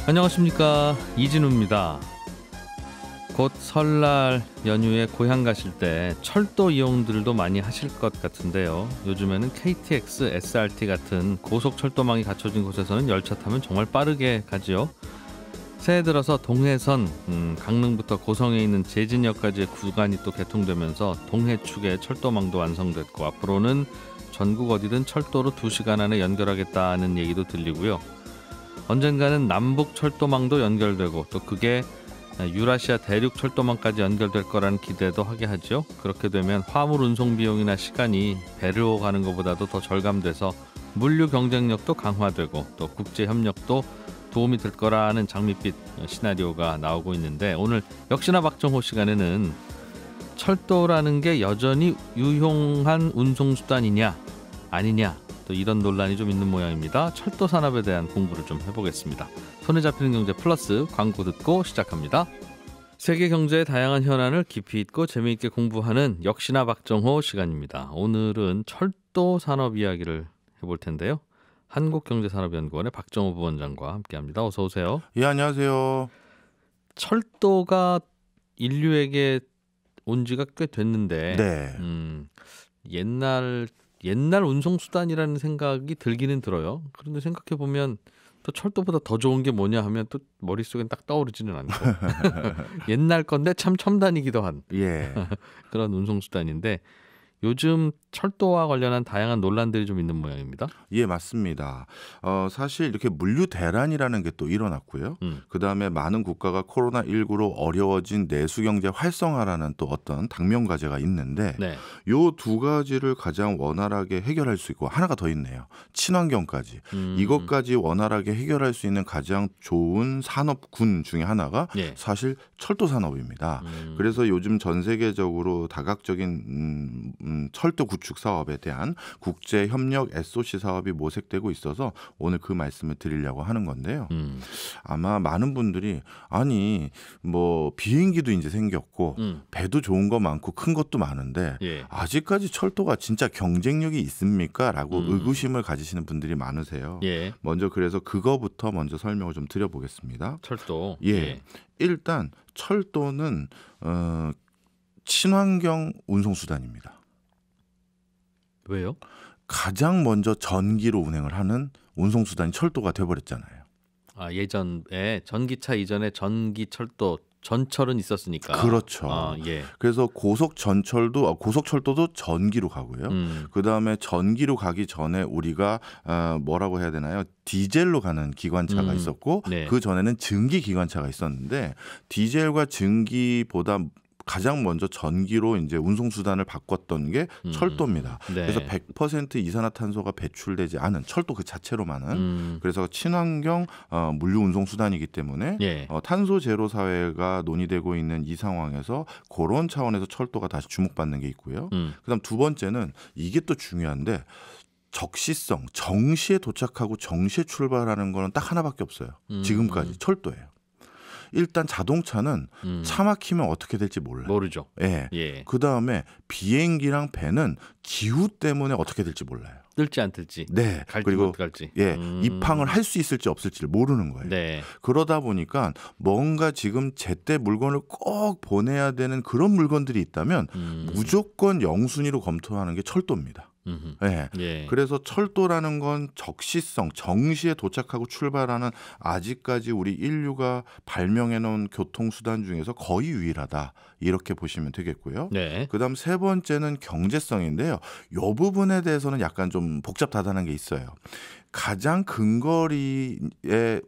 안녕하십니까, 이진우입니다. 곧 설날 연휴에 고향 가실 때 철도 이용들도 많이 하실 것 같은데요. 요즘에는 KTX, SRT 같은 고속철도망이 갖춰진 곳에서는 열차 타면 정말 빠르게 가지요. 새해 들어서 동해선 강릉부터 고성에 있는 제진역까지의 구간이 또 개통되면서 동해축의 철도망도 완성됐고, 앞으로는 전국 어디든 철도로 2시간 안에 연결하겠다는 얘기도 들리고요. 언젠가는 남북 철도망도 연결되고, 또 그게 유라시아 대륙 철도망까지 연결될 거라는 기대도 하게 하죠. 그렇게 되면 화물 운송 비용이나 시간이 배로 가는 것보다도 더 절감돼서 물류 경쟁력도 강화되고, 또 국제 협력도 도움이 될 거라는 장밋빛 시나리오가 나오고 있는데, 오늘 역시나 박정호 시간에는 철도라는 게 여전히 유용한 운송수단이냐 아니냐, 또 이런 논란이 좀 있는 모양입니다. 철도 산업에 대한 공부를 좀 해보겠습니다. 손에 잡히는 경제 플러스, 광고 듣고 시작합니다. 세계 경제의 다양한 현안을 깊이 있고 재미있게 공부하는 역시나 박정호 시간입니다. 오늘은 철도 산업 이야기를 해볼 텐데요. 한국경제산업연구원의 박정호 부원장과 함께합니다. 어서 오세요. 예, 안녕하세요. 철도가 인류에게 온 지가 꽤 됐는데, 네. 옛날 운송수단이라는 생각이 들기는 들어요. 그런데 생각해보면 또 철도보다 더 좋은 게 뭐냐 하면 또 머릿속엔 딱 떠오르지는 않고 옛날 건데 참 첨단이기도 한 예. 그런 운송수단인데, 요즘 철도와 관련한 다양한 논란들이 좀 있는 모양입니다. 예, 맞습니다. 사실 이렇게 물류 대란이라는 게 또 일어났고요. 그다음에 많은 국가가 코로나19로 어려워진 내수 경제 활성화라는 또 어떤 당면 과제가 있는데, 네. 요 두 가지를 가장 원활하게 해결할 수 있고, 하나가 더 있네요. 친환경까지. 이것까지 원활하게 해결할 수 있는 가장 좋은 산업군 중에 하나가 예. 사실 철도 산업입니다. 그래서 요즘 전 세계적으로 다각적인 철도 구축 사업에 대한 국제 협력 SOC 사업이 모색되고 있어서 오늘 그 말씀을 드리려고 하는 건데요. 아마 많은 분들이 아니 뭐 비행기도 이제 생겼고 배도 좋은 거 많고 큰 것도 많은데 예. 아직까지 철도가 진짜 경쟁력이 있습니까? 라고 의구심을 가지시는 분들이 많으세요. 예. 먼저 그래서 그거부터 먼저 설명을 좀 드려보겠습니다. 철도. 예. 일단 철도는 친환경 운송수단입니다. 왜요? 가장 먼저 전기로 운행을 하는 운송수단이 철도가 돼버렸잖아요. 예전에 전기차 이전에 전기 철도, 전철은 있었으니까. 그렇죠. 예. 그래서 고속철도도 전기로 가고요. 그다음에 전기로 가기 전에 우리가 뭐라고 해야 되나요? 디젤로 가는 기관차가 있었고, 네. 그 전에는 증기 기관차가 있었는데, 디젤과 증기보다 가장 먼저 전기로 이제 운송수단을 바꿨던 게 철도입니다. 네. 그래서 100% 이산화탄소가 배출되지 않은 철도 그 자체로만은 그래서 친환경 물류 운송수단이기 때문에 예. 탄소 제로 사회가 논의되고 있는 이 상황에서 그런 차원에서 철도가 다시 주목받는 게 있고요. 그다음 두 번째는 이게 또 중요한데, 적시성, 정시에 도착하고 정시에 출발하는 거는 딱 하나밖에 없어요. 지금까지 철도예요. 일단 자동차는 차 막히면 어떻게 될지 몰라요. 모르죠. 예. 예. 그다음에 비행기랑 배는 기후 때문에 어떻게 될지 몰라요. 뜰지 안 뜰지. 네. 갈지 그리고 못 갈지. 예, 입항을 할 수 있을지 없을지를 모르는 거예요. 네. 그러다 보니까 뭔가 지금 제때 물건을 꼭 보내야 되는 그런 물건들이 있다면 무조건 영순위로 검토하는 게 철도입니다. 네. 예. 그래서 철도라는 건 적시성, 정시에 도착하고 출발하는 아직까지 우리 인류가 발명해 놓은 교통수단 중에서 거의 유일하다, 이렇게 보시면 되겠고요. 네. 그다음 세 번째는 경제성인데요. 이 부분에 대해서는 약간 좀 복잡다단한 게 있어요. 가장 근거리에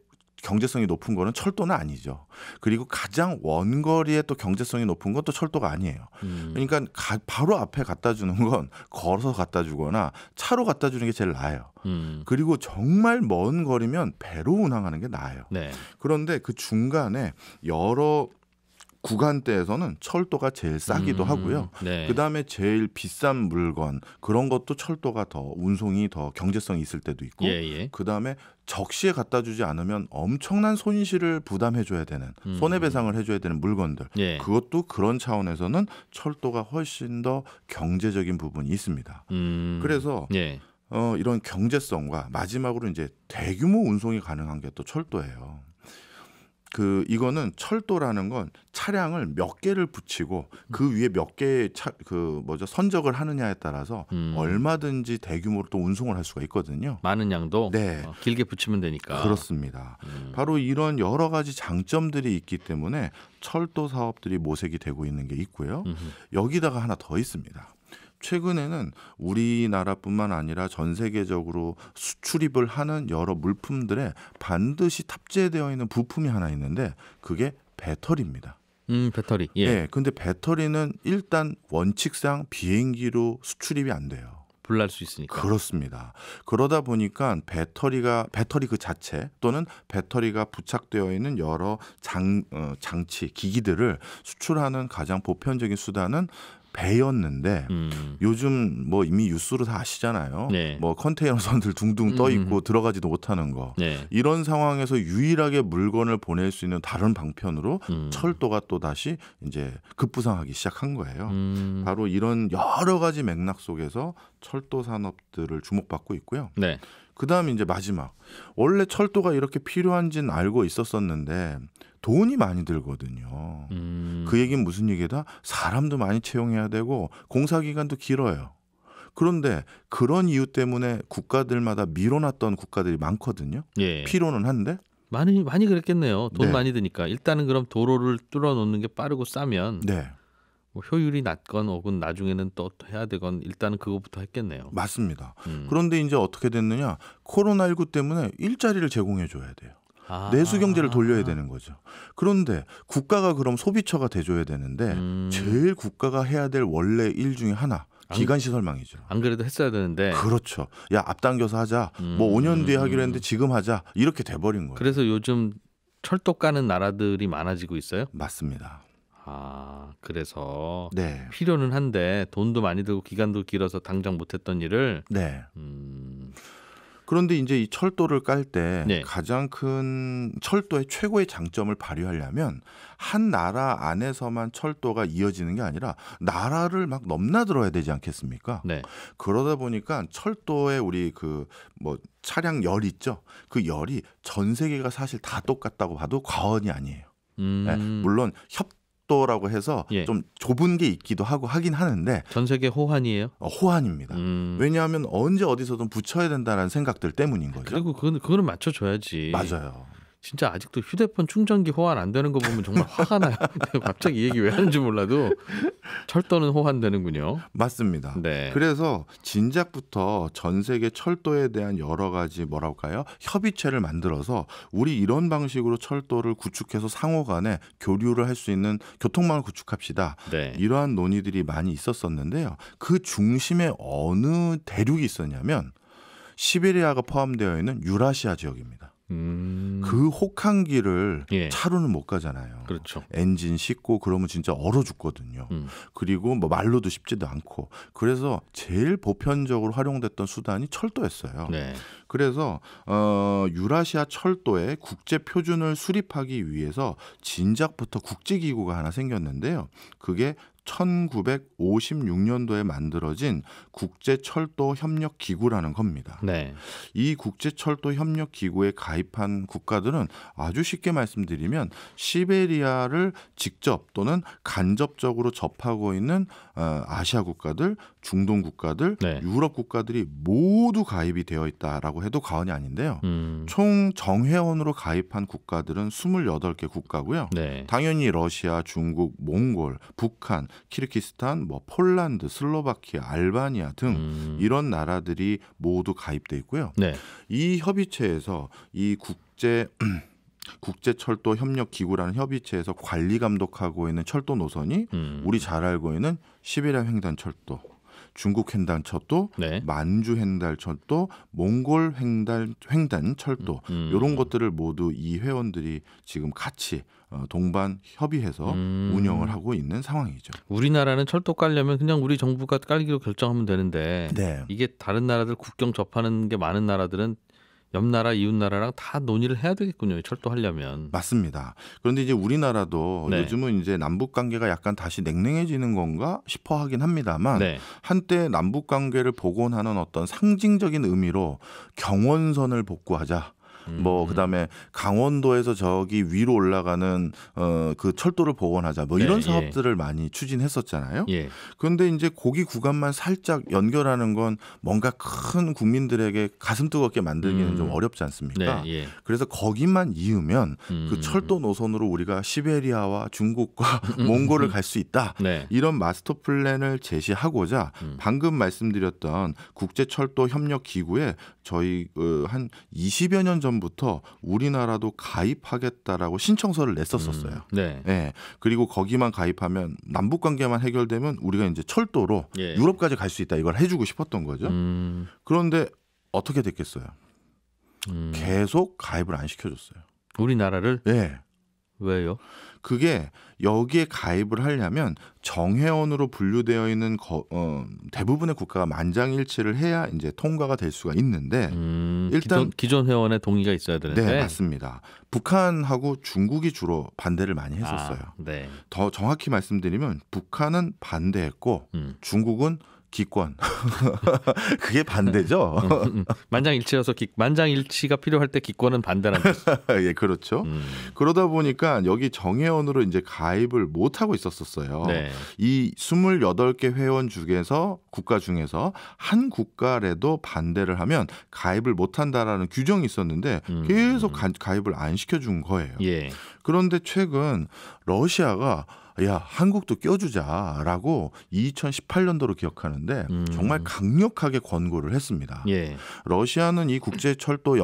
경제성이 높은 거는 철도는 아니죠. 그리고 가장 원거리에 또 경제성이 높은 건 또 철도가 아니에요. 그러니까 바로 앞에 갖다 주는 건 걸어서 갖다 주거나 차로 갖다 주는 게 제일 나아요. 그리고 정말 먼 거리면 배로 운항하는 게 나아요. 네. 그런데 그 중간에 여러 구간대에서는 철도가 제일 싸기도 하고요. 네. 그다음에 제일 비싼 물건, 그런 것도 철도가 더 운송이 더 경제성이 있을 때도 있고, 예. 그다음에 적시에 갖다 주지 않으면 엄청난 손실을 부담해 줘야 되는, 손해배상을 해줘야 되는 물건들, 예. 그것도 그런 차원에서는 철도가 훨씬 더 경제적인 부분이 있습니다. 그래서 예. 이런 경제성과 마지막으로 이제 대규모 운송이 가능한 게 또 철도예요. 이거는 철도라는 건 차량을 몇 개를 붙이고 그 위에 몇 개의 선적을 하느냐에 따라서 얼마든지 대규모로 또 운송을 할 수가 있거든요. 많은 양도 네. 길게 붙이면 되니까. 그렇습니다. 바로 이런 여러 가지 장점들이 있기 때문에 철도 사업들이 모색이 되고 있는 게 있고요. 여기다가 하나 더 있습니다. 최근에는 우리나라뿐만 아니라 전 세계적으로 수출입을 하는 여러 물품들에 반드시 탑재되어 있는 부품이 하나 있는데 그게 배터리입니다. 배터리. 예. 네, 근데 배터리는 일단 원칙상 비행기로 수출입이 안 돼요. 불날 수 있으니까. 그렇습니다. 그러다 보니까 배터리 그 자체 또는 배터리가 부착되어 있는 여러 장치, 기기들을 수출하는 가장 보편적인 수단은 배였는데 요즘 뭐 이미 뉴스로 다 아시잖아요. 네. 뭐 컨테이너선들 둥둥 떠 있고 들어가지도 못하는 거. 네. 이런 상황에서 유일하게 물건을 보낼 수 있는 다른 방편으로 철도가 또 다시 이제 급부상하기 시작한 거예요. 바로 이런 여러 가지 맥락 속에서 철도 산업들을 주목받고 있고요. 네. 그다음에 이제 마지막. 원래 철도가 이렇게 필요한지는 알고 있었었는데 돈이 많이 들거든요. 그 얘기는 무슨 얘기다? 사람도 많이 채용해야 되고 공사 기간도 길어요. 그런데 그런 이유 때문에 국가들마다 미뤄놨던 국가들이 많거든요. 예. 필요는 한데 많이 그랬겠네요. 돈 네. 많이 드니까. 일단은 그럼 도로를 뚫어 놓는 게 빠르고 싸면 네. 뭐 효율이 낮건 혹은 나중에는 또 해야 되건 일단은 그거부터 했겠네요. 맞습니다. 그런데 이제 어떻게 됐느냐? 코로나19 때문에 일자리를 제공해 줘야 돼요. 내수 경제를 돌려야 되는 거죠. 그런데 국가가 그럼 소비처가 돼줘야 되는데 제일 국가가 해야 될 원래 일 중에 하나 기간시설망이죠. 안 그래도 했어야 되는데. 그렇죠. 야 앞당겨서 하자. 뭐 5년 뒤에 하기로 했는데 지금 하자. 이렇게 돼버린 거예요. 그래서 요즘 철도 까는 나라들이 많아지고 있어요? 맞습니다. 그래서 네. 필요는 한데 돈도 많이 들고 기간도 길어서 당장 못했던 일을. 네. 그런데 이제 이 철도를 깔 때 네. 가장 큰 철도의 최고의 장점을 발휘하려면 한 나라 안에서만 철도가 이어지는 게 아니라 나라를 막 넘나들어야 되지 않겠습니까? 네. 그러다 보니까 철도의 우리 차량 열 있죠? 그 열이 전 세계가 사실 다 똑같다고 봐도 과언이 아니에요. 네, 물론 협도라고 해서 예. 좀 좁은 게 있기도 하고 하긴 하는데 전 세계 호환이에요? 호환입니다. 왜냐하면 언제 어디서든 붙여야 된다는 생각들 때문인 거죠. 그리고 그거는 맞춰줘야지. 맞아요. 진짜 아직도 휴대폰 충전기 호환 안 되는 거 보면 정말 화가 나요. 갑자기 이 얘기 왜 하는지 몰라도 철도는 호환되는군요. 맞습니다. 네. 그래서 진작부터 전 세계 철도에 대한 여러 가지 협의체를 만들어서 우리 이런 방식으로 철도를 구축해서 상호 간에 교류를 할 수 있는 교통망을 구축합시다. 네. 이러한 논의들이 많이 있었었는데요. 그 중심에 어느 대륙이 있었냐면 시베리아가 포함되어 있는 유라시아 지역입니다. 그 혹한기를 예. 차로는 못 가잖아요. 그렇죠. 엔진 싣고 그러면 진짜 얼어 죽거든요. 그리고 뭐 말로도 쉽지도 않고 그래서 제일 보편적으로 활용됐던 수단이 철도였어요. 네. 그래서 유라시아 철도의 국제 표준을 수립하기 위해서 진작부터 국제기구가 하나 생겼는데요. 그게 1956년도에 만들어진 국제철도협력기구라는 겁니다. 네. 이 국제철도협력기구에 가입한 국가들은 아주 쉽게 말씀드리면 시베리아를 직접 또는 간접적으로 접하고 있는 아시아 국가들, 중동 국가들, 네. 유럽 국가들이 모두 가입이 되어 있다라고 해도 과언이 아닌데요. 총 정회원으로 가입한 국가들은 28개 국가고요. 네. 당연히 러시아, 중국, 몽골, 북한, 키르기스탄, 폴란드, 슬로바키아, 알바니아 등 이런 나라들이 모두 가입돼 있고요. 네. 이 협의체에서 이 국제철도협력기구라는 협의체에서 관리 감독하고 있는 철도 노선이 우리 잘 알고 있는 시베리아 횡단철도, 중국 횡단철도, 네. 만주 횡단철도, 몽골 횡단철도 이런 것들을 모두 이 회원들이 지금 같이 동반 협의해서 운영을 하고 있는 상황이죠. 우리나라는 철도 깔려면 그냥 우리 정부가 깔기로 결정하면 되는데 네. 이게 다른 나라들 국경 접하는 게 많은 나라들은 옆 나라, 이웃 나라랑 다 논의를 해야 되겠군요. 철도하려면. 맞습니다. 그런데 이제 우리나라도 네. 요즘은 이제 남북 관계가 약간 다시 냉랭해지는 건가 싶어 하긴 합니다만 네. 한때 남북 관계를 복원하는 어떤 상징적인 의미로 경원선을 복구하자. 뭐 그다음에 강원도에서 저기 위로 올라가는 그 철도를 복원하자. 뭐 이런 네, 사업들을 많이 추진했었잖아요. 예. 그런데 이제 고기 구간만 살짝 연결하는 건 뭔가 큰 국민들에게 가슴 뜨겁게 만들기는 좀 어렵지 않습니까? 네, 예. 그래서 거기만 이으면 그 철도 노선으로 우리가 시베리아와 중국과 몽골을 갈 수 있다. 네. 이런 마스터 플랜을 제시하고자 방금 말씀드렸던 국제철도협력기구에 저희 한 20여 년 전부터 우리나라도 가입하겠다라고 신청서를 냈었어요. 네. 예. 그리고 거기만 가입하면 남북 관계만 해결되면 우리가 이제 철도로 예. 유럽까지 갈 수 있다. 이걸 해주고 싶었던 거죠. 그런데 어떻게 됐겠어요? 계속 가입을 안 시켜줬어요. 우리나라를 예. 왜요? 그게 여기에 가입을 하려면 정회원으로 분류되어 있는 대부분의 국가가 만장일치를 해야 이제 통과가 될 수가 있는데 일단 기존 회원의 동의가 있어야 되는데. 네, 맞습니다. 북한하고 중국이 주로 반대를 많이 했었어요. 네. 더 정확히 말씀드리면 북한은 반대했고 중국은 기권. 그게 반대죠. 만장일치가 필요할 때 기권은 반대라는 뜻. 예, 그렇죠. 그러다 보니까 여기 정회원으로 이제 가입을 못 하고 있었어요. 네. 이 28개 회원 중에서 국가 중에서 한 국가라도 반대를 하면 가입을 못 한다라는 규정이 있었는데 계속 가입을 안 시켜준 거예요. 예. 그런데 최근 러시아가 야, 한국도 껴주자라고 2018년도로 기억하는데 정말 강력하게 권고를 했습니다. 예. 러시아는 이 국제철도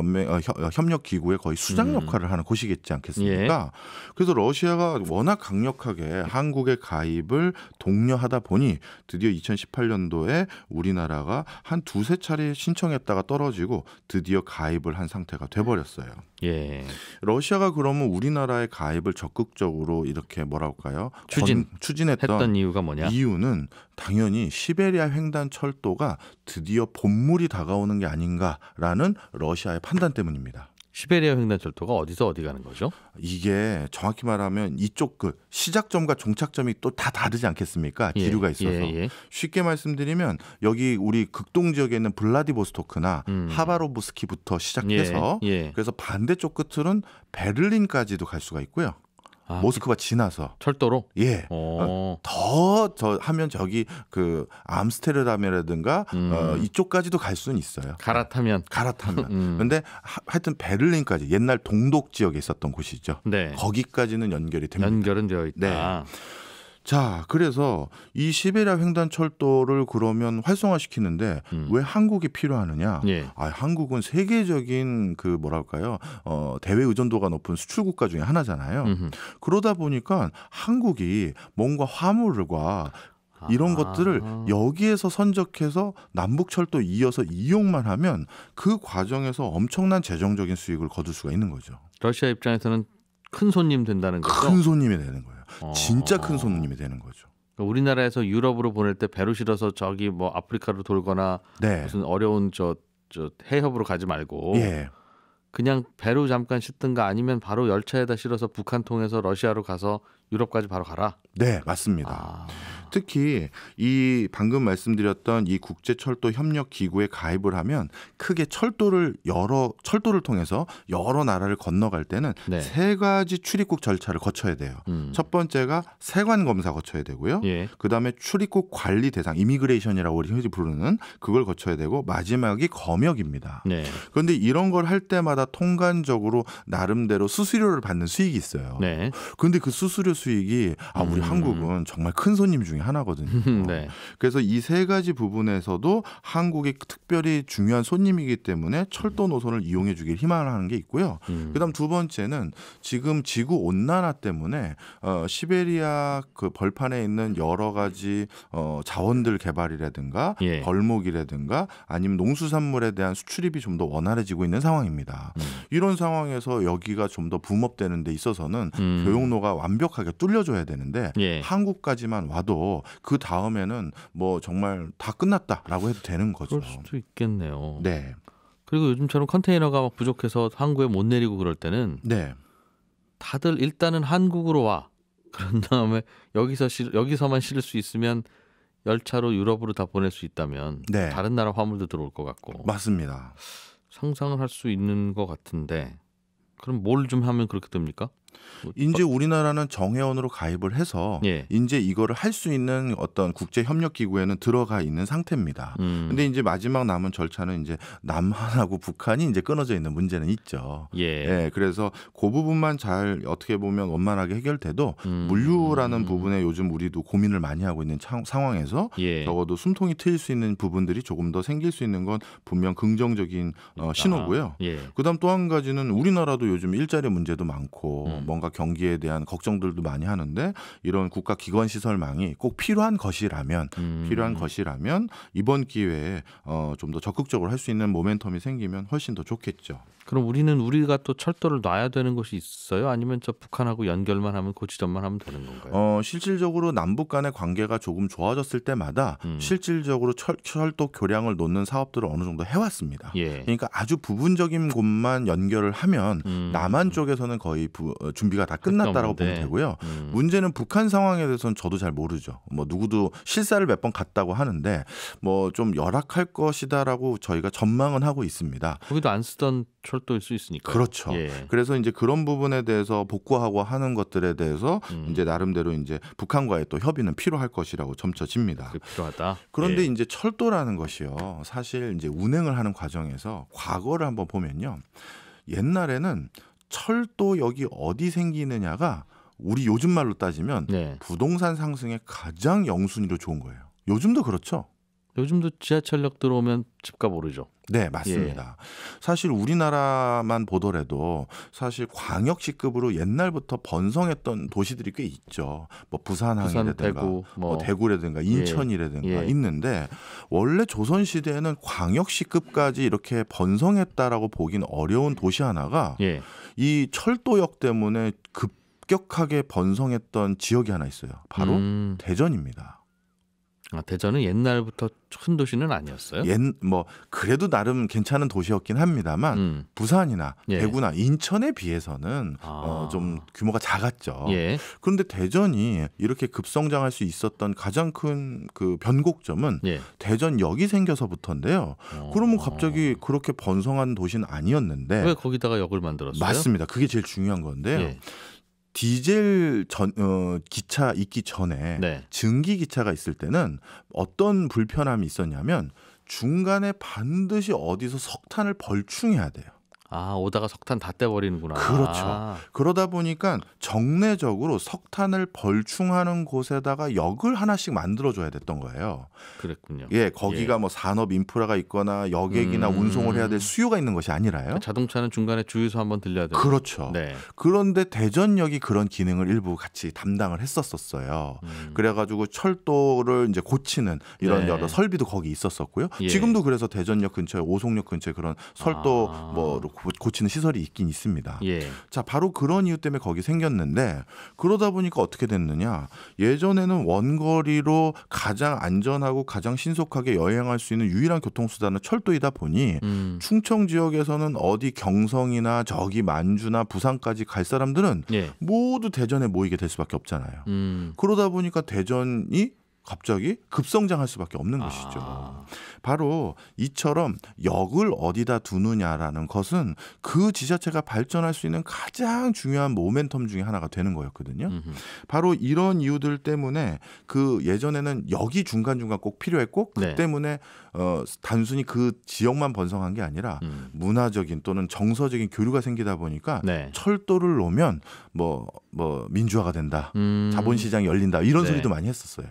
협력 기구의 거의 수장 역할을 하는 곳이겠지 않겠습니까? 그래서 러시아가 워낙 강력하게 한국의 가입을 독려하다 보니 드디어 2018년도에 우리나라가 한 두세 차례 신청했다가 떨어지고 드디어 가입을 한 상태가 돼버렸어요. 예. 러시아가 그러면 우리나라의 가입을 적극적으로 이렇게 뭐랄까요? 추진했던 이유가 뭐냐? 이유는 당연히 시베리아 횡단 철도가 드디어 본물이 다가오는 게 아닌가라는 러시아의 판단 때문입니다. 시베리아 횡단철도가 어디서 어디 가는 거죠? 이게 정확히 말하면 이쪽 그 시작점과 종착점이 또 다 다르지 않겠습니까? 기류가 있어서. 쉽게 말씀드리면 여기 우리 극동 지역에 있는 블라디보스토크나 하바로브스키부터 시작해서 그래서 반대쪽 끝으로는 베를린까지도 갈 수가 있고요. 모스크바 지나서 철도로? 예. 더 하면 저기 그 암스테르담이라든가 이쪽까지도 갈 수는 있어요. 갈아타면. 그런데 하여튼 베를린까지 옛날 동독 지역에 있었던 곳이죠. 네. 거기까지는 연결이 됩니다. 연결은 되어 있다. 네. 자, 그래서 이 시베리아 횡단철도를 그러면 활성화시키는데 왜 한국이 필요하느냐? 한국은 세계적인 그 뭐랄까요? 대외 의존도가 높은 수출 국가 중에 하나잖아요. 그러다 보니까 한국이 뭔가 화물과 이런 것들을 여기에서 선적해서 남북철도 이어서 이용만 하면 그 과정에서 엄청난 재정적인 수익을 거둘 수가 있는 거죠. 러시아 입장에서는 큰 손님 된다는 거죠? 큰 손님이 되는 거예요. 진짜 큰 손님이 되는 거죠. 그러니까 우리나라에서 유럽으로 보낼 때 배로 실어서 저기 뭐 아프리카로 돌거나 무슨 어려운 저 해협으로 가지 말고 그냥 배로 잠깐 싣든가 아니면 바로 열차에다 실어서 북한 통해서 러시아로 가서 유럽까지 바로 가라. 네, 맞습니다. 특히 이 방금 말씀드렸던 이 국제철도 협력 기구에 가입을 하면 크게 철도를 통해서 여러 나라를 건너갈 때는 세 가지 출입국 절차를 거쳐야 돼요. 첫 번째가 세관 검사 거쳐야 되고요. 그다음에 출입국 관리 대상 이미그레이션이라고 우리 흔히 부르는 그걸 거쳐야 되고 마지막이 검역입니다. 그런데 이런 걸 할 때마다 통관적으로 나름대로 수수료를 받는 수익이 있어요. 그런데 그 수수료 수익이 우리 한국은 정말 큰 손님 중에 하나거든요. 그래서 이 세 가지 부분에서도 한국이 특별히 중요한 손님이기 때문에 철도 노선을 이용해 주길 희망하는 게 있고요. 그다음 두 번째는 지금 지구 온난화 때문에 시베리아 그 벌판에 있는 여러 가지 자원들 개발이라든가 벌목이라든가 아니면 농수산물에 대한 수출입이 좀 더 원활해지고 있는 상황입니다. 이런 상황에서 여기가 좀 더 붐업되는 데 있어서는 교역로가 완벽하게 뚫려줘야 되는데 한국까지만 와도 그 다음에는 뭐 정말 다 끝났다라고 해도 되는 거죠. 그럴 수도 있겠네요. 네. 그리고 요즘처럼 컨테이너가 막 부족해서 항구에 못 내리고 그럴 때는 네. 다들 일단은 한국으로 와. 그런 다음에 여기서만 실을 수 있으면 열차로 유럽으로 다 보낼 수 있다면 네. 다른 나라 화물도 들어올 것 같고 맞습니다. 상상을 할 수 있는 것 같은데 그럼 뭘 좀 하면 그렇게 됩니까? 뭐, 이제 우리나라는 정회원으로 가입을 해서 예. 이제 이거를 할 수 있는 어떤 국제 협력 기구에는 들어가 있는 상태입니다. 근데 이제 마지막 남은 절차는 이제 남한하고 북한이 이제 끊어져 있는 문제는 있죠. 예. 그래서 그 부분만 잘 어떻게 보면 원만하게 해결돼도 물류라는 부분에 요즘 우리도 고민을 많이 하고 있는 상황에서 예. 적어도 숨통이 트일 수 있는 부분들이 조금 더 생길 수 있는 건 분명 긍정적인 신호고요. 예. 그다음 또 한 가지는 우리나라도 요즘 일자리 문제도 많고 뭔가 경기에 대한 걱정들도 많이 하는데 이런 국가 기관 시설망이 꼭 필요한 것이라면 이번 기회에 좀 더 적극적으로 할 수 있는 모멘텀이 생기면 훨씬 더 좋겠죠. 그럼 우리가 또 철도를 놔야 되는 곳이 있어요? 아니면 저 북한하고 연결만 하면 그 지점만 하면 되는 건가요? 실질적으로 남북 간의 관계가 조금 좋아졌을 때마다 실질적으로 철도 교량을 놓는 사업들을 어느 정도 해왔습니다. 예. 그러니까 아주 부분적인 곳만 연결을 하면 남한 쪽에서는 거의 준비가 다 끝났다라고 보면 되고요. 문제는 북한 상황에 대해서는 저도 잘 모르죠. 뭐 누구도 실사를 몇 번 갔다고 하는데 뭐 좀 열악할 것이다라고 저희가 전망은 하고 있습니다. 거기도 안 쓰던 철도일 수 있으니까. 그렇죠. 예. 그래서 이제 그런 부분에 대해서 복구하고 하는 것들에 대해서 이제 나름대로 이제 북한과의 또 협의는 필요할 것이라고 점쳐집니다. 필요하다. 그런데 예. 이제 철도라는 것이요. 사실 이제 운행을 하는 과정에서 과거를 한번 보면요. 옛날에는 철도역이 어디 생기느냐가 우리 요즘 말로 따지면 네. 부동산 상승의 가장 영순위로 좋은 거예요. 요즘도 그렇죠. 요즘도 지하철역 들어오면 집값 오르죠. 네, 맞습니다. 사실 우리나라만 보더라도 사실 광역시급으로 옛날부터 번성했던 도시들이 꽤 있죠. 뭐 부산항이라든가 대구, 대구라든가 인천이라든가 있는데 원래 조선시대에는 광역시급까지 이렇게 번성했다라고 보긴 어려운 도시 하나가 이 철도역 때문에 급격하게 번성했던 지역이 하나 있어요. 바로 대전입니다. 아, 대전은 옛날부터 큰 도시는 아니었어요? 뭐 그래도 나름 괜찮은 도시였긴 합니다만 부산이나 대구나 인천에 비해서는 좀 규모가 작았죠. 그런데 대전이 이렇게 급성장할 수 있었던 가장 큰 그 변곡점은 대전역이 생겨서부터인데요. 그러면 갑자기 그렇게 번성한 도시는 아니었는데 왜 거기다가 역을 만들었어요? 맞습니다. 그게 제일 중요한 건데요. 디젤 기차 있기 전에 증기 기차가 있을 때는 어떤 불편함이 있었냐면 중간에 반드시 어디서 석탄을 벌충해야 돼요. 아, 오다가 석탄 다 떼버리는구나. 그렇죠. 그러다 보니까 정례적으로 석탄을 벌충하는 곳에다가 역을 하나씩 만들어줘야 됐던 거예요. 그랬군요. 거기가 뭐 산업 인프라가 있거나 여객이나 운송을 해야 될 수요가 있는 것이 아니라요. 그러니까 자동차는 중간에 주유소 한번 들려야 돼요. 그렇죠. 그런데 대전역이 그런 기능을 일부 같이 담당을 했었어요. 그래가지고 철도를 이제 고치는 이런 여러 설비도 거기 있었었고요. 지금도 그래서 대전역 근처에 오송역 근처에 그런 철도 고치는 시설이 있긴 있습니다. 자, 바로 그런 이유 때문에 거기 생겼는데 그러다 보니까 어떻게 됐느냐. 예전에는 원거리로 가장 안전하고 가장 신속하게 여행할 수 있는 유일한 교통수단은 철도이다 보니 충청 지역에서는 어디 경성이나 저기 만주나 부산까지 갈 사람들은 모두 대전에 모이게 될 수밖에 없잖아요. 그러다 보니까 대전이 갑자기 급성장할 수밖에 없는 것이죠. 바로 이처럼 역을 어디다 두느냐라는 것은 그 지자체가 발전할 수 있는 가장 중요한 모멘텀 중에 하나가 되는 거였거든요. 바로 이런 이유들 때문에 그 예전에는 역이 중간중간 꼭 필요했고 그 때문에 단순히 그 지역만 번성한 게 아니라 문화적인 또는 정서적인 교류가 생기다 보니까 철도를 놓으면 뭐 민주화가 된다. 자본시장이 열린다. 이런 소리도 많이 했었어요.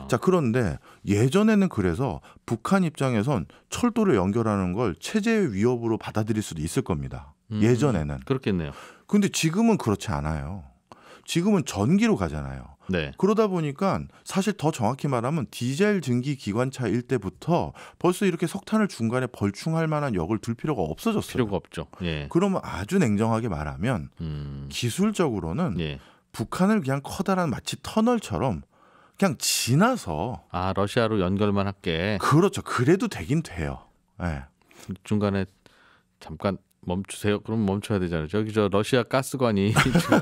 자, 그런데 예전에는 그래서 북한 입장에선 철도를 연결하는 걸 체제의 위협으로 받아들일 수도 있을 겁니다. 예전에는. 그렇겠네요. 그런데 지금은 그렇지 않아요. 지금은 전기로 가잖아요. 그러다 보니까 사실 더 정확히 말하면 디젤 증기 기관차일 때부터 벌써 이렇게 석탄을 중간에 벌충할 만한 역을 둘 필요가 없어졌어요. 필요가 없죠. 그러면 아주 냉정하게 말하면 기술적으로는 북한을 그냥 커다란 마치 터널처럼 그냥 지나서 러시아로 연결만 할게. 그렇죠. 그래도 되긴 돼요. 중간에 잠깐 멈추세요. 그럼 멈춰야 되잖아요. 저기 저 러시아 가스관이 지금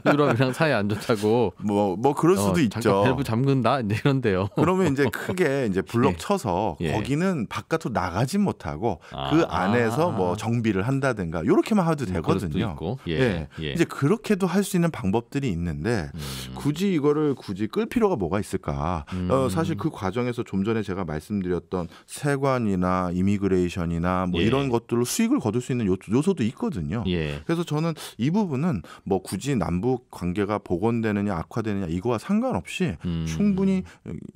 유럽이랑 사이 안 좋다고. 뭐 그럴 수도 잠깐 있죠. 밸브 잠근다 이제 이런데요. 그러면 이제 크게 이제 블럭 예. 쳐서 예. 거기는 바깥으로 나가진 못하고 아, 그 안에서 뭐 정비를 한다든가 이렇게만 해도 그럴 수도 되거든요. 있고. 예. 이제 그렇게도 할 수 있는 방법들이 있는데 굳이 이거를 끌 필요가 뭐가 있을까? 사실 그 과정에서 좀 전에 제가 말씀드렸던 세관이나 이미그레이션이나 뭐 예. 이런 것들로 수익을 거둘 수 있는 요소도 있거든요. 예. 그래서 저는 이 부분은 뭐 굳이 남북 관계가 복원되느냐 악화되느냐 이거와 상관없이 충분히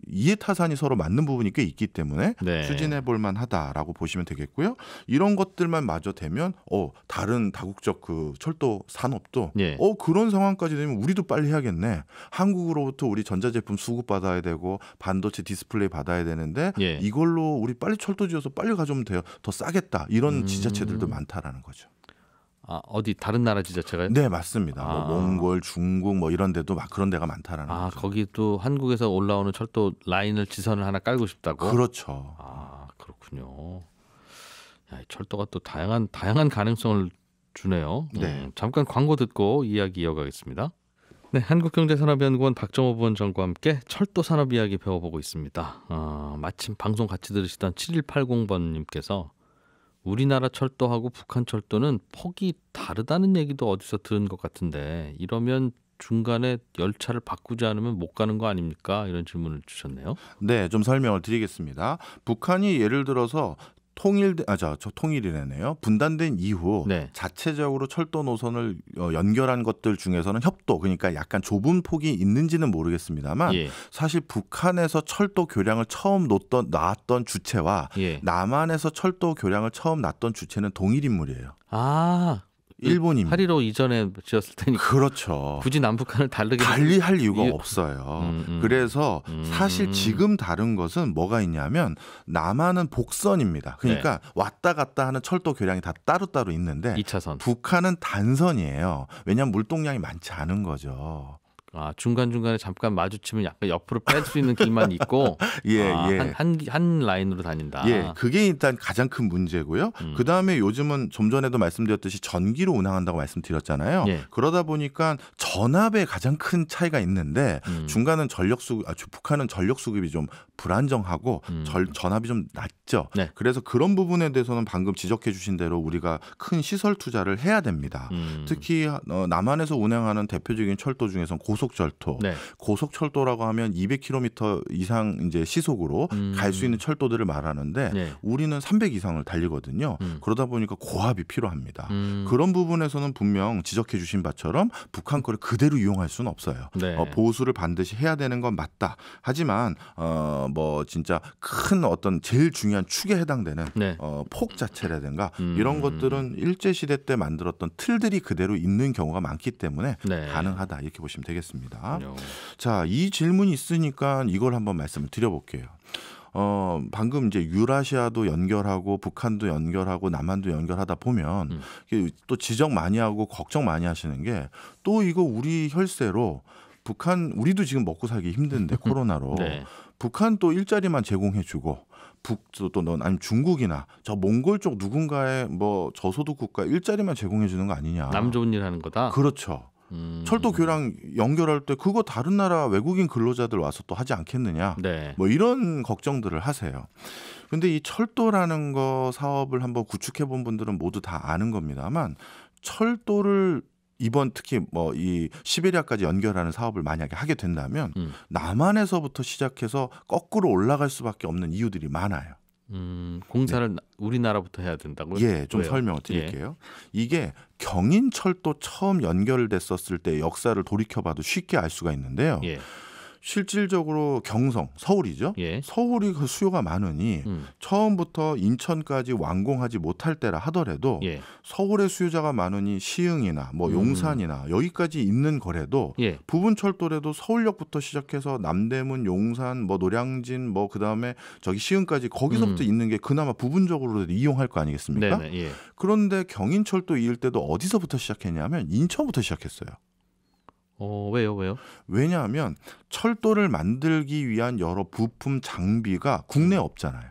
이해타산이 서로 맞는 부분이 꽤 있기 때문에 네. 추진해 볼 만하다라고 보시면 되겠고요. 이런 것들만 마저 되면 다른 다국적 그 철도 산업도 예. 그런 상황까지 되면 우리도 빨리 해야겠네. 한국으로부터 우리 전자제품 수급 받아야 되고 반도체 디스플레이 받아야 되는데 예. 이걸로 우리 빨리 철도 지어서 빨리 가져오면 돼요. 더 싸겠다. 이런 지자체들도 많다라는 거죠. 아, 어디 다른 나라 지자체가요? 네, 맞습니다. 아. 뭐 몽골, 중국 뭐 이런 데도 막 그런 데가 많다라는 아, 거죠. 거기도 한국에서 올라오는 철도 라인을 지선을 하나 깔고 싶다고? 그렇죠. 아, 그렇군요. 야, 이 철도가 또 다양한 가능성을 주네요. 네. 잠깐 광고 듣고 이야기 이어가겠습니다. 네, 한국경제산업연구원 박정호 부원장과 함께 철도 산업 이야기 배워보고 있습니다. 마침 방송 같이 들으시던 7180번님께서 우리나라 철도하고 북한 철도는 폭이 다르다는 얘기도 어디서 들은 것 같은데 이러면 중간에 열차를 바꾸지 않으면 못 가는 거 아닙니까? 이런 질문을 주셨네요. 네, 좀 설명을 드리겠습니다. 북한이 예를 들어서 통일이네요. 분단된 이후 네. 자체적으로 철도 노선을 연결한 것들 중에서는 협도, 그러니까 약간 좁은 폭이 있는지는 모르겠습니다만 예. 사실 북한에서 철도 교량을 처음 놨던 주체와 예. 남한에서 철도 교량을 처음 놨던 주체는 동일 인물이에요. 아, 일본입니다. 8.15 이전에 지었을 테니까 그렇죠. 굳이 남북한을 다르게 달리 할 이유가 없어요. 그래서 사실 지금 다른 것은 뭐가 있냐면 남한은 복선입니다. 그러니까 왔다 갔다 하는 철도 교량이 다 따로따로 있는데 2차선. 북한은 단선이에요. 왜냐하면 물동량이 많지 않은 거죠. 아, 중간중간에 잠깐 마주치면 약간 옆으로 뺄 수 있는 길만 있고 예. 한 라인으로 다닌다. 예, 그게 일단 가장 큰 문제고요. 그다음에 요즘은 좀 전에도 말씀드렸듯이 전기로 운항한다고 말씀드렸잖아요. 예. 그러다 보니까 전압에 가장 큰 차이가 있는데 북한은 전력 수급이 좀 불안정하고 전압이 좀 낮죠. 네. 그래서 그런 부분에 대해서는 방금 지적해 주신 대로 우리가 큰 시설 투자를 해야 됩니다. 특히 남한에서 운행하는 대표적인 철도 중에서는 고속철도. 네. 고속철도라고 하면 200km 이상 이제 시속으로 갈 수 있는 철도들을 말하는데 네. 우리는 300 이상을 달리거든요. 그러다 보니까 고압이 필요합니다. 그런 부분에서는 분명 지적해 주신 바처럼 북한 거를 그대로 이용할 수는 없어요. 네. 보수를 반드시 해야 되는 건 맞다. 하지만 뭐 진짜 큰 어떤 제일 중요한 축에 해당되는 네. 폭 자체라든가 이런 것들은 일제 시대 때 만들었던 틀들이 그대로 있는 경우가 많기 때문에 네. 가능하다 이렇게 보시면 되겠습니다. 그렇군요. 자, 이 질문이 있으니까 이걸 한번 말씀을 드려볼게요. 방금 이제 유라시아도 연결하고 북한도 연결하고 남한도 연결하다 보면 또 지적 많이 하고 걱정 많이 하시는 게 또 이거 우리 혈세로 북한 우리도 지금 먹고 살기 힘든데 코로나로 네. 북한 또 일자리만 제공해주고 아니면 중국이나 저 몽골 쪽 누군가의 뭐 저소득 국가 일자리만 제공해주는 거 아니냐. 남 좋은 일 하는 거다. 그렇죠. 철도 교량 연결할 때 그거 다른 나라 외국인 근로자들 와서 또 하지 않겠느냐. 네. 뭐 이런 걱정들을 하세요. 근데 이 철도라는 거 사업을 한번 구축해 본 분들은 모두 다 아는 겁니다만 철도를 이번 특히 뭐 이 시베리아까지 연결하는 사업을 만약에 하게 된다면 남한에서부터 시작해서 거꾸로 올라갈 수밖에 없는 이유들이 많아요. 공사를 우리나라부터 해야 된다고요? 예, 좀 왜요? 설명을 드릴게요. 이게 경인철도 처음 연결됐었을 때 역사를 돌이켜봐도 쉽게 알 수가 있는데요. 예. 실질적으로 경성, 서울이죠. 예. 서울이 그 수요가 많으니 처음부터 인천까지 완공하지 못할 때라 하더라도 예. 서울의 수요자가 많으니 시흥이나 뭐 용산이나 여기까지 있는 거래도 예. 부분 철도라도 서울역부터 시작해서 남대문, 용산, 뭐 노량진, 뭐 그다음에 저기 시흥까지 거기서부터 있는 게 그나마 부분적으로라도 이용할 거 아니겠습니까? 네네. 예. 그런데 경인철도 이을 때도 어디서부터 시작했냐면 인천부터 시작했어요. 왜요? 왜냐하면 철도를 만들기 위한 여러 부품 장비가 국내에 없잖아요.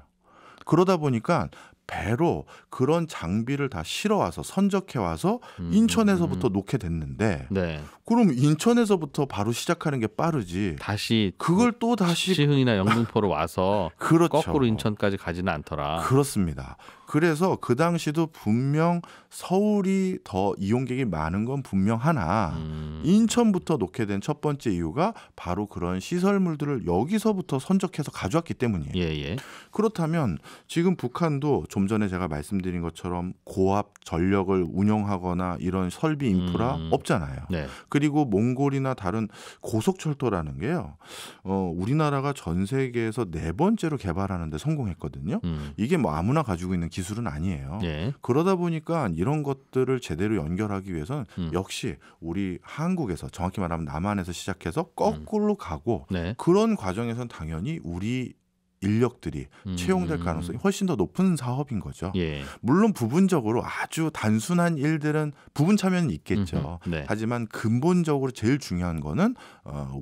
그러다 보니까 배로 그런 장비를 다 실어와서 선적해와서 인천에서부터 놓게 됐는데 네. 그럼 인천에서부터 바로 시작하는 게 빠르지. 다시 그걸 또 다시 시흥이나 영등포로 와서 그렇죠. 거꾸로 인천까지 가지는 않더라. 그렇습니다. 그래서 그 당시도 분명 서울이 더 이용객이 많은 건 분명하나 인천부터 놓게 된 첫 번째 이유가 바로 그런 시설물들을 여기서부터 선적해서 가져왔기 때문이에요. 예. 그렇다면 지금 북한도 좀 전에 제가 말씀드린 것처럼 고압 전력을 운영하거나 이런 설비 인프라 없잖아요. 네. 그리고 몽골이나 다른 고속철도라는 게요. 우리나라가 전 세계에서 4번째로 개발하는 데 성공했거든요. 이게 뭐 아무나 가지고 있는 기술은 아니에요. 예. 그러다 보니까 이런 것들을 제대로 연결하기 위해서는 역시 우리 한국에서 정확히 말하면 남한에서 시작해서 거꾸로 가고 네. 그런 과정에서는 당연히 우리 인력들이 채용될 가능성이 훨씬 더 높은 사업인 거죠. 예. 물론 부분적으로 아주 단순한 일들은 부분 참여는 있겠죠. 네. 하지만 근본적으로 제일 중요한 거는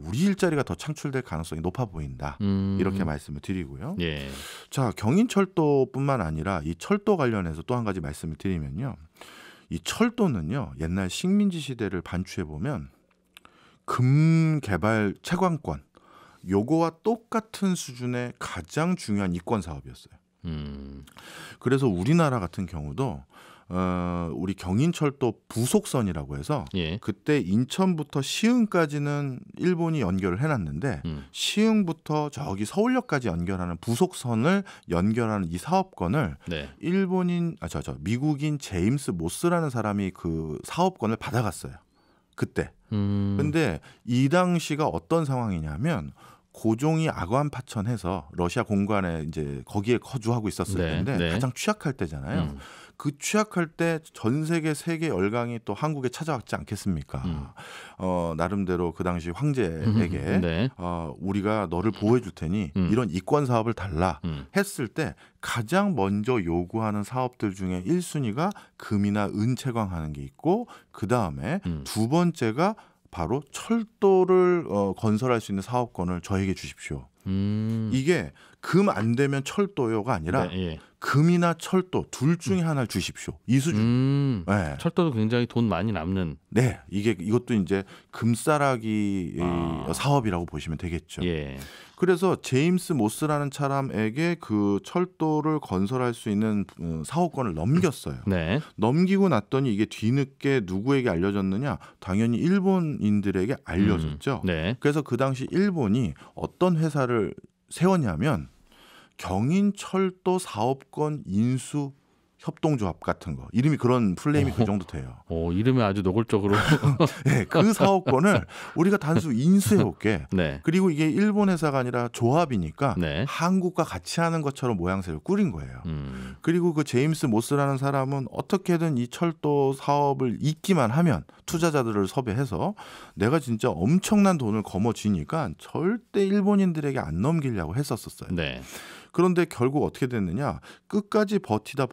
우리 일자리가 더 창출될 가능성이 높아 보인다. 이렇게 말씀을 드리고요. 예. 자, 경인철도뿐만 아니라 이 철도 관련해서 또 한 가지 말씀을 드리면요. 이 철도는요. 옛날 식민지 시대를 반추해 보면 금 개발 채광권 요거와 똑같은 수준의 가장 중요한 이권 사업이었어요. 그래서 우리나라 같은 경우도 우리 경인철도 부속선이라고 해서 예. 그때 인천부터 시흥까지는 일본이 연결을 해놨는데 시흥부터 저기 서울역까지 연결하는 부속선을 연결하는 이 사업권을 네. 미국인 제임스 모스라는 사람이 그 사업권을 받아갔어요. 그때. 근데 이 당시가 어떤 상황이냐면 고종이 아관 파천해서 러시아 공관에 이제 거기에 거주하고 있었을 때인데 네. 가장 취약할 때잖아요. 그 취약할 때 전 세계 세계 열강이 또 한국에 찾아왔지 않겠습니까? 나름대로 그 당시 황제에게 네. 우리가 너를 보호해 줄 테니 이런 이권 사업을 달라 했을 때 가장 먼저 요구하는 사업들 중에 1순위가 금이나 은 채광하는 게 있고 그다음에 두 번째가 바로 철도를 건설할 수 있는 사업권을 저에게 주십시오. 이게 금 안 되면 철도요가 아니라 네, 예. 금이나 철도 둘 중에 하나를 주십시오. 이 수준. 네. 철도도 굉장히 돈 많이 남는. 네, 이것도 이제 금싸라기 사업이라고 보시면 되겠죠. 예. 그래서 제임스 모스라는 사람에게 그 철도를 건설할 수 있는 사업권을 넘겼어요. 네. 넘기고 났더니 이게 뒤늦게 누구에게 알려졌느냐? 당연히 일본인들에게 알려졌죠. 네. 그래서 그 당시 일본이 어떤 회사를 세웠냐면 경인철도 사업권 인수 협동조합 같은 거. 이름이 그런 플레임이 그 정도 돼요. 이름이 아주 노골적으로. 네, 그 사업권을 우리가 단수 인수해 볼게. 네. 그리고 이게 일본 회사가 아니라 조합이니까 네. 한국과 같이 하는 것처럼 모양새를 꾸린 거예요. 그리고 그 제임스 모스라는 사람은 어떻게든 이 철도 사업을 잇기만 하면 투자자들을 섭외해서 내가 진짜 엄청난 돈을 거머쥐니까 절대 일본인들에게 안 넘기려고 했었어요. 네. 그런데 결국 어떻게 됐느냐? 끝까지 버티다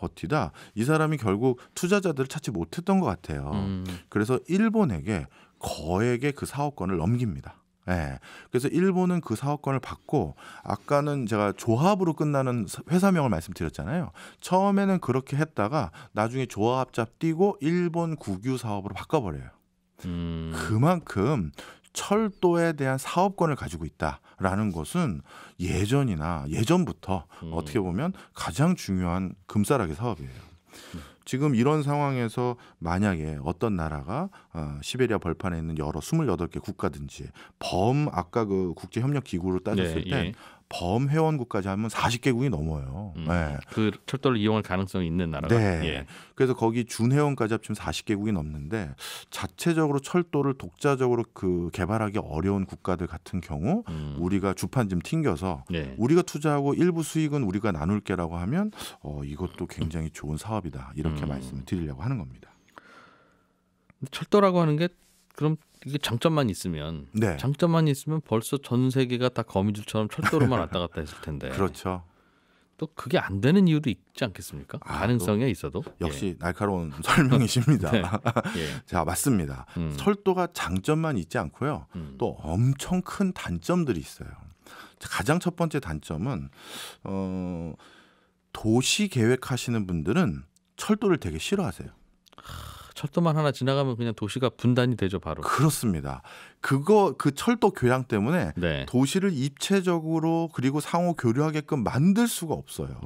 이 사람이 결국 투자자들을 찾지 못했던 것 같아요. 그래서 일본에게 거액의 그 사업권을 넘깁니다. 네. 그래서 일본은 그 사업권을 받고 아까는 제가 조합으로 끝나는 회사명을 말씀드렸잖아요. 처음에는 그렇게 했다가 나중에 조합자 띄고 일본 국유 사업으로 바꿔버려요. 그만큼 철도에 대한 사업권을 가지고 있다라는 것은 예전부터 어떻게 보면 가장 중요한 금싸라기 사업이에요. 지금 이런 상황에서 만약에 어떤 나라가 시베리아 벌판에 있는 여러 28개 국가든지 아까 그 국제협력기구로 따졌을 때 범 회원국까지 하면 40개국이 넘어요. 네. 그 철도를 이용할 가능성이 있는 나라가. 네. 예. 그래서 거기 준회원까지 합치면 40개국이 넘는데 자체적으로 철도를 독자적으로 그 개발하기 어려운 국가들 같은 경우 우리가 주판 좀 튕겨서 우리가 투자하고 일부 수익은 우리가 나눌게라고 하면 이것도 굉장히 좋은 사업이다. 이렇게 말씀을 드리려고 하는 겁니다. 철도라고 하는 게 그럼 이게 장점만 있으면 벌써 전 세계가 다 거미줄처럼 철도로만 왔다 갔다 했을 텐데. 그렇죠. 또 그게 안 되는 이유도 있지 않겠습니까? 가능성이 있어도. 역시 날카로운 설명이십니다. 네. 자, 맞습니다. 철도가 장점만 있지 않고요. 또 엄청 큰 단점들이 있어요. 가장 첫 번째 단점은 도시 계획하시는 분들은 철도를 되게 싫어하세요. 철도만 하나 지나가면 그냥 도시가 분단이 되죠, 바로. 그렇습니다. 그 철도 교량 때문에 네. 도시를 입체적으로 그리고 상호 교류하게끔 만들 수가 없어요.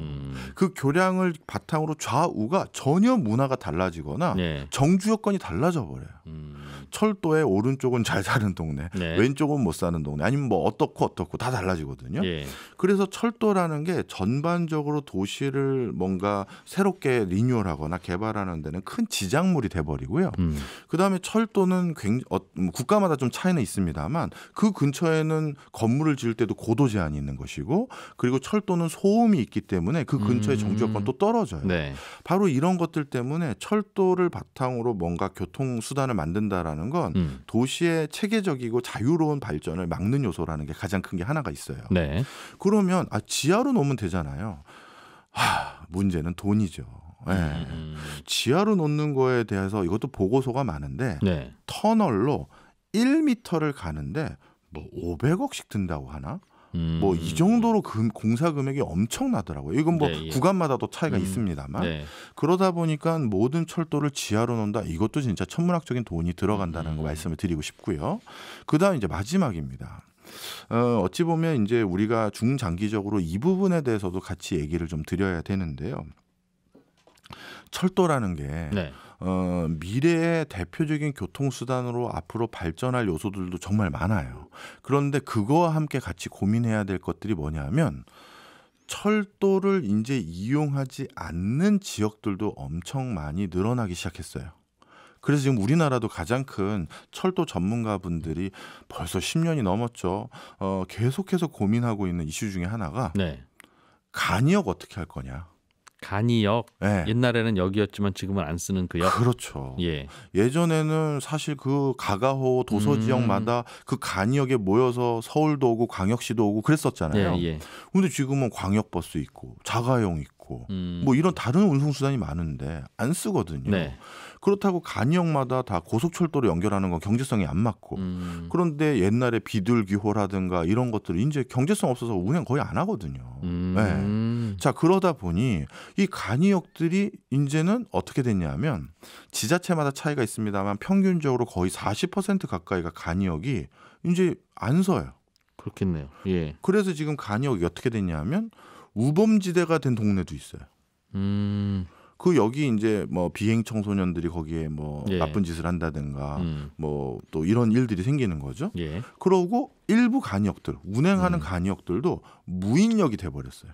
그 교량을 바탕으로 좌우가 전혀 문화가 달라지거나 네. 정주 여건이 달라져 버려요. 철도의 오른쪽은 잘 사는 동네, 네. 왼쪽은 못 사는 동네, 아니면 뭐 어떻고 다 달라지거든요. 예. 그래서 철도라는 게 전반적으로 도시를 뭔가 새롭게 리뉴얼하거나 개발하는 데는 큰 지장물이 돼버리고요. 그다음에 철도는 국가마다 좀 차이는 있습니다만 그 근처에는 건물을 지을 때도 고도 제한이 있는 것이고, 그리고 철도는 소음이 있기 때문에 그 근처의 정주 여건도 떨어져요. 네. 바로 이런 것들 때문에 철도를 바탕으로 뭔가 교통수단을 만든다라는 건 도시의 체계적이고 자유로운 발전을 막는 요소라는 게 가장 큰 게 하나가 있어요. 네. 그러면 지하로 놓으면 되잖아요. 문제는 돈이죠. 네. 지하로 놓는 거에 대해서 이것도 보고서가 많은데 네. 터널로 1m를 가는데 뭐 500억씩 든다고 하나? 뭐 이 정도로 공사 금액이 엄청나더라고요. 이건 뭐 네, 예. 구간마다도 차이가 있습니다만 네. 그러다 보니까 모든 철도를 지하로 놓는다. 이것도 진짜 천문학적인 돈이 들어간다는 거 말씀을 드리고 싶고요. 그다음 이제 마지막입니다. 어찌 보면 이제 우리가 중장기적으로 이 부분에 대해서도 같이 얘기를 좀 드려야 되는데요. 철도라는 게 네. 미래의 대표적인 교통수단으로 앞으로 발전할 요소들도 정말 많아요. 그런데 그거와 함께 같이 고민해야 될 것들이 뭐냐면 철도를 이제 이용하지 않는 지역들도 엄청 많이 늘어나기 시작했어요. 그래서 지금 우리나라도 가장 큰 철도 전문가분들이 벌써 10년이 넘었죠. 계속해서 고민하고 있는 이슈 중에 하나가 네. 간이역 어떻게 할 거냐. 간이역. 네. 옛날에는 역이었지만 지금은 안 쓰는 그 역. 그렇죠. 예. 예전에는 사실 그 가가호 도서 지역마다 그 간이역에 모여서 서울도 오고 광역시도 오고 그랬었잖아요. 예, 예. 근데 지금은 광역버스 있고 자가용 있고 뭐 이런 다른 운송수단이 많은데 안 쓰거든요. 네. 그렇다고 간이역마다 다 고속철도로 연결하는 건 경제성이 안 맞고 그런데 옛날에 비둘기호라든가 이런 것들은 이제 경제성 없어서 운행 거의 안 하거든요. 네. 자, 그러다 보니 이 간이역들이 이제는 어떻게 됐냐면 지자체마다 차이가 있습니다만 평균적으로 거의 40% 가까이가 간이역이 이제 안 서요. 그렇겠네요. 예. 그래서 지금 간이역이 어떻게 됐냐면 우범지대가 된 동네도 있어요. 그 여기 이제 뭐 비행 청소년들이 거기에 뭐 예. 나쁜 짓을 한다든가 뭐 또 이런 일들이 생기는 거죠. 예. 그러고 일부 간이역들 운행하는 간이역들도 무인역이 돼 버렸어요.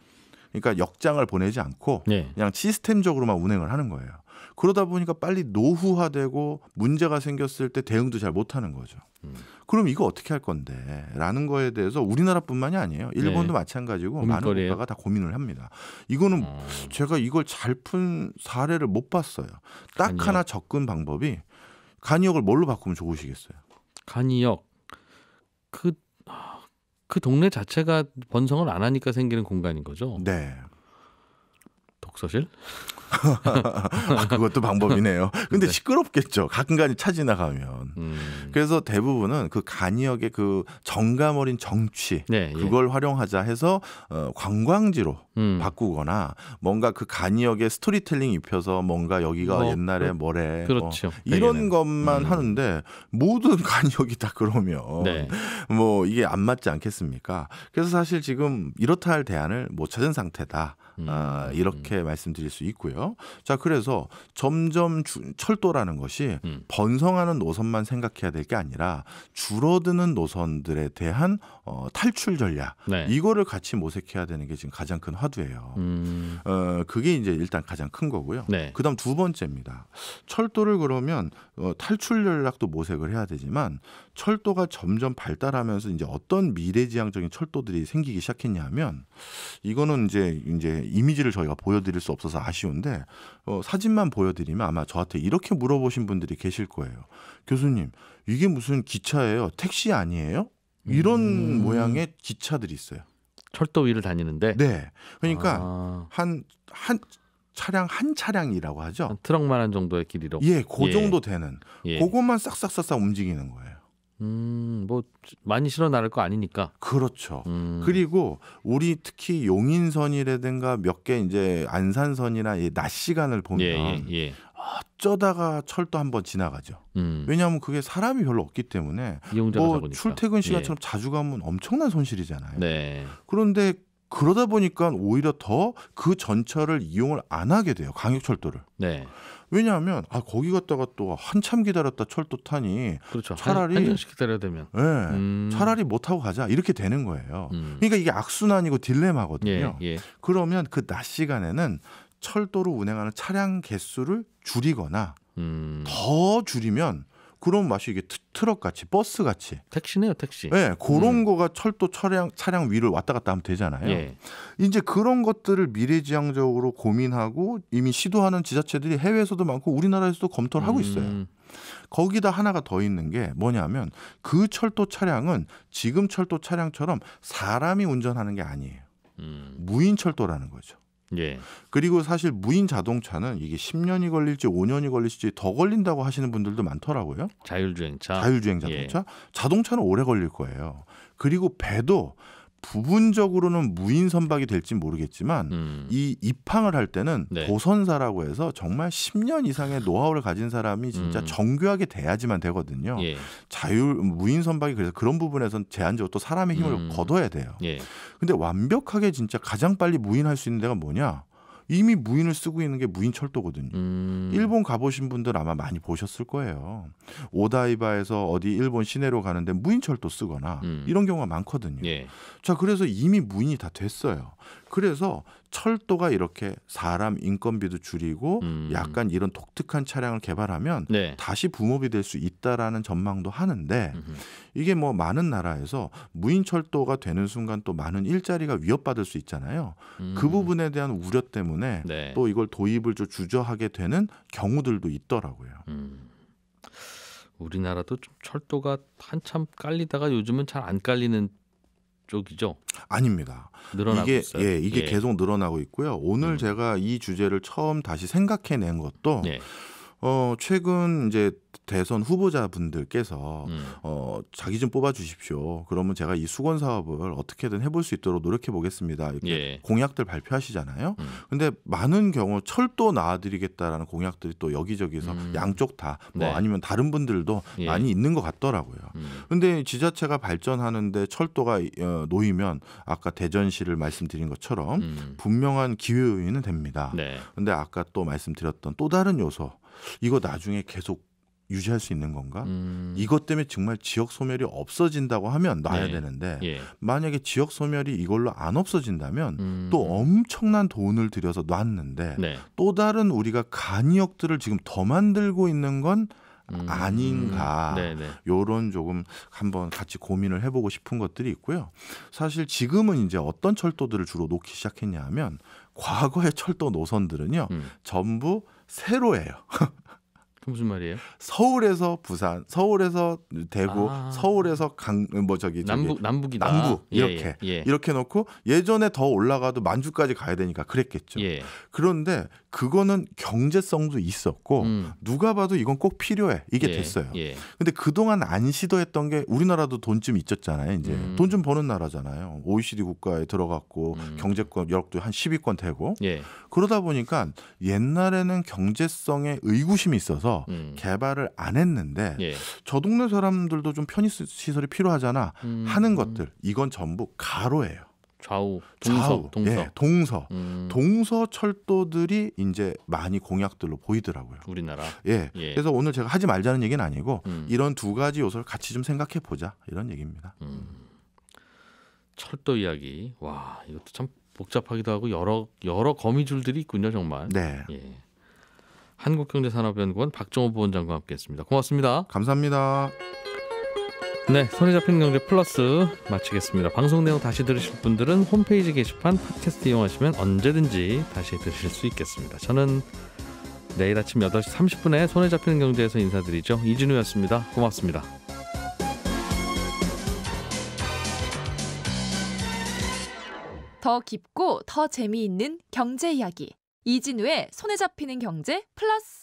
그러니까 역장을 보내지 않고 예. 그냥 시스템적으로만 운행을 하는 거예요. 그러다 보니까 빨리 노후화되고 문제가 생겼을 때 대응도 잘 못하는 거죠. 그럼 이거 어떻게 할 건데? 라는 거에 대해서 우리나라뿐만이 아니에요. 일본도 네. 마찬가지고 많은 고민거리예요. 국가가 다 고민을 합니다. 이거는 제가 이걸 잘 푼 사례를 못 봤어요. 딱 간이역. 하나 접근 방법이 간이역을 뭘로 바꾸면 좋으시겠어요? 간이역. 그 동네 자체가 번성을 안 하니까 생기는 공간인 거죠. 네. 독서실? 그것도 방법이네요. 근데 시끄럽겠죠. 가끔가다 차 지나가면. 그래서 대부분은 그 간이역의 그 정감 어린 정취 네, 그걸 활용하자 해서 관광지로 바꾸거나 뭔가 그 간이역에 스토리텔링 입혀서 뭔가 여기가 뭐, 옛날에 뭐래 그렇죠. 이런 대개는. 것만 하는데 모든 간이역이 다 그러면 네. 뭐 이게 안 맞지 않겠습니까? 그래서 사실 지금 이렇다 할 대안을 못 찾은 상태다. 이렇게 말씀드릴 수 있고요. 자, 그래서 점점 철도라는 것이 번성하는 노선만 생각해야 될 게 아니라 줄어드는 노선들에 대한 탈출 전략 네. 이거를 같이 모색해야 되는 게 지금 가장 큰 화두예요. 그게 이제 일단 가장 큰 거고요. 네. 그다음 두 번째입니다. 철도를 그러면 탈출 전략도 모색을 해야 되지만 철도가 점점 발달하면서 이제 어떤 미래지향적인 철도들이 생기기 시작했냐면 이거는 이제 이미지를 저희가 보여드릴 수 없어서 아쉬운데 사진만 보여드리면 아마 저한테 이렇게 물어보신 분들이 계실 거예요. 교수님, 이게 무슨 기차예요? 택시 아니에요? 이런 모양의 기차들이 있어요. 철도 위를 다니는데. 네. 그러니까 한 차량 한 차량이라고 하죠. 한 트럭만한 정도의 길이로. 예, 그 정도 되는. 예. 그것만 싹싹싹싹 움직이는 거예요. 뭐 많이 실어 나를 거 아니니까. 그렇죠. 그리고 우리 특히 용인선이라든가 몇 개 이제 안산선이나 이 낮 시간을 보면 어쩌다가 철도 한번 지나가죠. 왜냐하면 그게 사람이 별로 없기 때문에 이용자가 뭐 적으니까. 출퇴근 시간처럼 자주 가면 엄청난 손실이잖아요. 네. 그런데 그러다 보니까 오히려 더 그 전철을 이용을 안 하게 돼요. 광역철도를. 네. 왜냐하면 거기 갔다가 또 한참 기다렸다 철도 타니 그렇죠. 차라리 한 시간씩 기다려야 되면. 차라리 못 타고 가자 이렇게 되는 거예요. 그러니까 이게 악순환이고 딜레마거든요. 그러면 그 낮 시간에는 철도로 운행하는 차량 개수를 줄이거나 더 줄이면 그런 맛이 이게 트럭 같이 버스 같이 택시네요, 택시. 네, 그런 거가 철도 차량 위를 왔다 갔다 하면 되잖아요. 이제 그런 것들을 미래지향적으로 고민하고 이미 시도하는 지자체들이 해외에서도 많고 우리나라에서도 검토를 하고 있어요. 거기다 하나가 더 있는 게 뭐냐면 그 철도 차량은 지금 철도 차량처럼 사람이 운전하는 게 아니에요. 무인 철도라는 거죠. 그리고 사실 무인 자동차는 이게 10년이 걸릴지 5년이 걸릴지 더 걸린다고 하시는 분들도 많더라고요. 자율주행 자동차. 자동차는 오래 걸릴 거예요. 그리고 배도 부분적으로는 무인 선박이 될지 모르겠지만 이 입항을 할 때는 보선사라고 해서 정말 10년 이상의 노하우를 가진 사람이 진짜 정교하게 돼야지만 되거든요. 무인 선박이 그래서 그런 부분에서는 제한적으로 또 사람의 힘을 거둬야 돼요. 근데 완벽하게 진짜 가장 빨리 무인할 수 있는 데가 뭐냐? 이미 무인을 쓰고 있는 게 무인 철도거든요. 일본 가보신 분들 아마 많이 보셨을 거예요. 오다이바에서 어디 일본 시내로 가는데 무인 철도 쓰거나 이런 경우가 많거든요. 자, 그래서 이미 무인이 다 됐어요. 그래서 철도가 이렇게 사람 인건비도 줄이고 약간 이런 독특한 차량을 개발하면 다시 붐업이 될 수 있다라는 전망도 하는데 이게 뭐 많은 나라에서 무인 철도가 되는 순간 또 많은 일자리가 위협받을 수 있잖아요. 그 부분에 대한 우려 때문에 또 이걸 도입을 좀 주저하게 되는 경우들도 있더라고요. 우리나라도 좀 철도가 한참 깔리다가 요즘은 잘 안 깔리는 쪽이죠? 아닙니다. 늘어나고 있어요. 이게 계속 늘어나고 있고요. 오늘 제가 이 주제를 처음 다시 생각해낸 것도 최근 이제 대선 후보자분들께서 자기 좀 뽑아주십시오. 그러면 제가 이 수건 사업을 어떻게든 해볼 수 있도록 노력해 보겠습니다. 이렇게 공약들 발표하시잖아요. 근데 많은 경우 철도 나와드리겠다라는 공약들이 또 여기저기서 양쪽 다 뭐 아니면 다른 분들도 많이 있는 것 같더라고요. 근데 지자체가 발전하는데 철도가 놓이면 아까 대전시를 말씀드린 것처럼 분명한 기회 요인은 됩니다. 근데 아까 또 말씀드렸던 또 다른 요소 이거 나중에 계속 유지할 수 있는 건가? 이것 때문에 정말 지역 소멸이 없어진다고 하면 놔야 되는데 만약에 지역 소멸이 이걸로 안 없어진다면 또 엄청난 돈을 들여서 놨는데 또 다른 우리가 간이역들을 지금 더 만들고 있는 건 아닌가 요런 조금 한번 같이 고민을 해보고 싶은 것들이 있고요. 사실 지금은 이제 어떤 철도들을 주로 놓기 시작했냐 하면 과거의 철도 노선들은요 전부 세로예요. 그 무슨 말이에요? 서울에서 부산, 서울에서 대구, 서울에서 남북이다. 이렇게 놓고 예전에 더 올라가도 만주까지 가야 되니까 그랬겠죠. 그런데 그거는 경제성도 있었고 누가 봐도 이건 꼭 필요해. 이게 됐어요. 근데 그동안 안 시도했던 게 우리나라도 돈 좀 있었잖아요. 이제 돈 좀 버는 나라잖아요. OECD 국가에 들어갔고 경제권 여력도 한 10위권 되고 그러다 보니까 옛날에는 경제성에 의구심이 있어서 개발을 안 했는데 저 동네 사람들도 좀 편의시설이 필요하잖아 하는 것들 이건 전부 가로예요. 동서 철도들이 이제 많이 공약들로 보이더라고요. 우리나라. 그래서 오늘 제가 하지 말자는 얘기는 아니고 이런 두 가지 요소를 같이 좀 생각해 보자 이런 얘기입니다. 철도 이야기. 와, 이것도 참 복잡하기도 하고 여러 거미줄들이 있군요, 정말. 한국경제산업연구원 박정호 부원장과 함께했습니다. 고맙습니다. 감사합니다. 네, 손에 잡히는 경제 플러스 마치겠습니다. 방송 내용 다시 들으실 분들은 홈페이지 게시판 팟캐스트 이용하시면 언제든지 다시 들으실 수 있겠습니다. 저는 내일 아침 8시 30분에 손에 잡히는 경제에서 인사드리죠. 이진우였습니다. 고맙습니다. 더 깊고 더 재미있는 경제 이야기 이진우의 손에 잡히는 경제 플러스